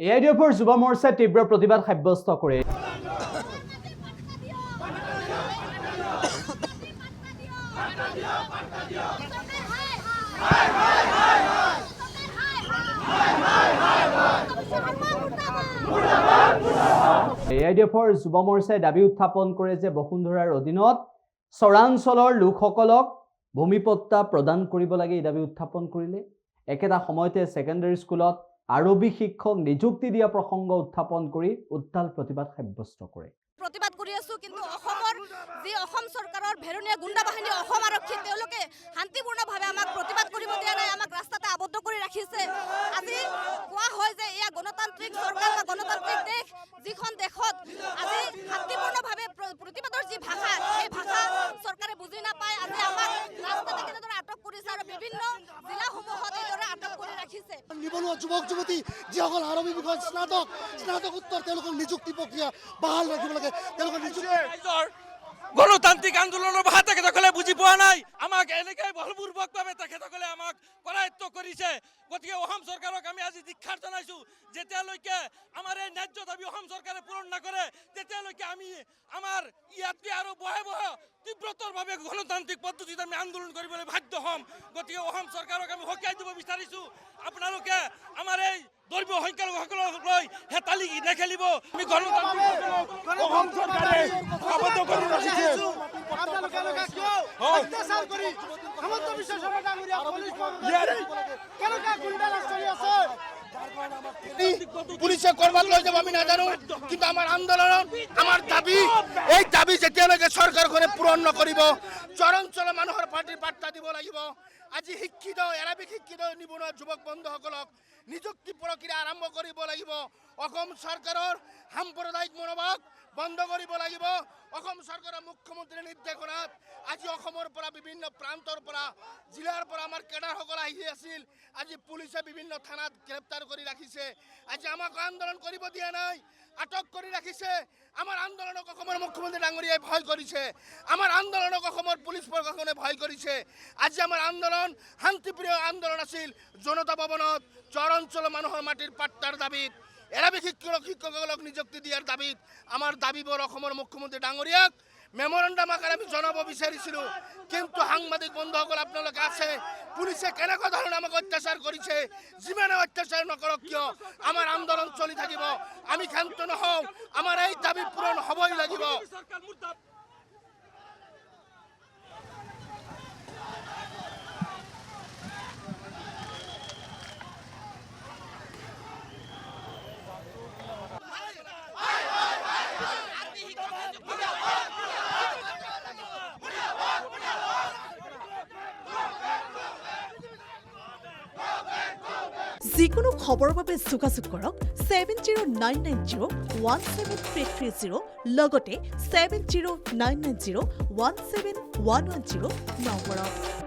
এআইডিএফৰ যুৱ মৰ্চাই তীব্ৰ প্ৰতিবাদ সাব্যস্ত কৰে। এআইডিএফৰ যুৱ মৰ্চাই দাবী উত্থাপন কৰে যে বসুন্ধৰাৰ অধীনত চৰাঞ্চলৰ লোকসকলক ভূমিপট্টা প্ৰদান কৰিব লাগে। এই দাবী উত্থাপন কৰিলে একেটা সময়তে সেকেন্ডাৰী স্কুলত আৰবী শিক্ষক নিযুক্তি দিয়া প্ৰসংগ উত্থাপন কৰি উত্তাল প্ৰতিবাদ সাব্যস্ত কৰে। প্ৰতিবাদ কৰি আছো, কিন্তু অসমৰ যি অসম চৰকাৰৰ ভেৰুনীয়া গুণ্ডা বাহিনী অসম আৰক্ষী তেওঁলোকে শান্তিপূৰ্ণভাৱে আমাক প্ৰতিবাদ কৰিব দিয়া নাই, আমাক ৰাস্তাতে আবদ্ধ কৰি ৰাখিছে। আজি কোৱা হয় যে এয়া গণতান্ত্ৰিক চৰকাৰ বা গণতান্ত্ৰিক দেশ, যিখন দেশত আজি শান্তিপূৰ্ণভাৱে প্ৰতিবাদৰ যি ভাষা সেই ভাষা চৰকাৰে বুজি নাপায়। আজি আমাক ৰাস্তাতে কেনেদৰে আটক কৰিছে আৰু বিভিন্ন জিলাসমূহত এইদৰে আটক কৰি ৰাখিছে। নিবনুৱা যুৱক যুৱতী যিসকল আৰবী বিষয়ত স্নাতকোত্তৰ তেওঁলোকৰ নিযুক্তি প্ৰক্ৰিয়া বাহাল ৰাখিব লাগে। গণতান্ত্ৰিক আন্দোলনৰ ভাষা তেখেতসকলে বুজি পোৱা নাই। আমাক এনেকৈ বলপূৰ্বকভাৱে তেখেতসকলে আমাক কৰায়ত্ব কৰিছে। গতিকে অসম চৰকাৰক আমি আজি ধিক্ষাৰ জনাইছোঁ। যেতিয়ালৈকে আমাৰ এই ন্যায্য দাবী অসম চৰকাৰে পূৰণ নকৰে তেতিয়ালৈকে আমি আমাৰ ইয়াতকৈ আৰু ভয়াৱহ তীব্ৰতৰভাৱে গণতান্ত্ৰিক পদ্ধতিত আমি আন্দোলন কৰিবলৈ বাধ্য হ'ম। গতিকে অসম চৰকাৰক আমি সকীয়াই দিব বিচাৰিছোঁ, আপোনালোকে আমাৰ এই ধৰ্মীয় সংখ্যালঘুসকলক লৈ হেতালি নেখেলিব। আমি গণতান্ত্ৰিক অসম চৰকাৰে আবদ্ধ কৰি ৰাখিছে। পুলিচে কৰবাত লৈ যাব আমি নাজানো, কিন্তু আমাৰ আন্দোলন আমাৰ দাবী এই দাবী যেতিয়ালৈকে চৰকাৰখনে পূৰণ নকৰিব চৰাঞ্চলৰ মানুহৰ পাৰ্টিৰ বাৰ্তা দিব লাগিব। আজি শিক্ষিত এৰাবিক শিক্ষিত নিবনুৱা যুৱক বন্ধুসকলক নিযুক্তি প্ৰক্ৰিয়া আৰম্ভ কৰিব লাগিব। অসম চৰকাৰৰ সাম্প্ৰদায়িক মনোভাৱ বন্ধ কৰিব লাগিব। অসম চৰকাৰৰ মুখ্যমন্ত্ৰীৰ নিৰ্দেশনাত আজি অসমৰ পৰা বিভিন্ন প্ৰান্তৰ পৰা জিলাৰ পৰা আমাৰ কেডাৰসকল আহি আছিল। আজি পুলিচে বিভিন্ন থানাত গ্ৰেপ্তাৰ কৰি ৰাখিছে। আজি আমাক আন্দোলন কৰিব দিয়া নাই, আটক কৰি ৰাখিছে। আমাৰ আন্দোলনক অসমৰ মুখ্যমন্ত্ৰী ডাঙৰীয়াই ভয় কৰিছে, আমাৰ আন্দোলনক অসমৰ পুলিচ প্ৰশাসনে ভয় কৰিছে। আজি আমাৰ আন্দোলন শান্তিপ্ৰিয় আন্দোলন আছিল। জনতা ভৱনত চৰাঞ্চলৰ মানুহৰ মাটিৰ পাট্টাৰ দাবীত, এৰাবিক শিক্ষকসকলক নিযুক্তি দিয়াৰ দাবীত আমাৰ দাবীবোৰ অসমৰ মুখ্যমন্ত্ৰী ডাঙৰীয়াক মেমৰেণ্ডাম আকাৰে আমি জনাব বিচাৰিছিলোঁ। কিন্তু সাংবাদিক বন্ধুসকল আপোনালোকে আছে, পুলিচে কেনেকুৱা ধৰণে আমাক অত্যাচাৰ কৰিছে। যিমানে অত্যাচাৰ নকৰক কিয় আমাৰ আন্দোলন চলি থাকিব, আমি ক্ষান্ত নহওঁ, আমাৰ এই দাবী পূৰণ হ'বই লাগিব। যিকোনো খবৰৰ বাবে যোগাযোগ কৰক 7099017330 লগতে 7099017110 নম্বৰত।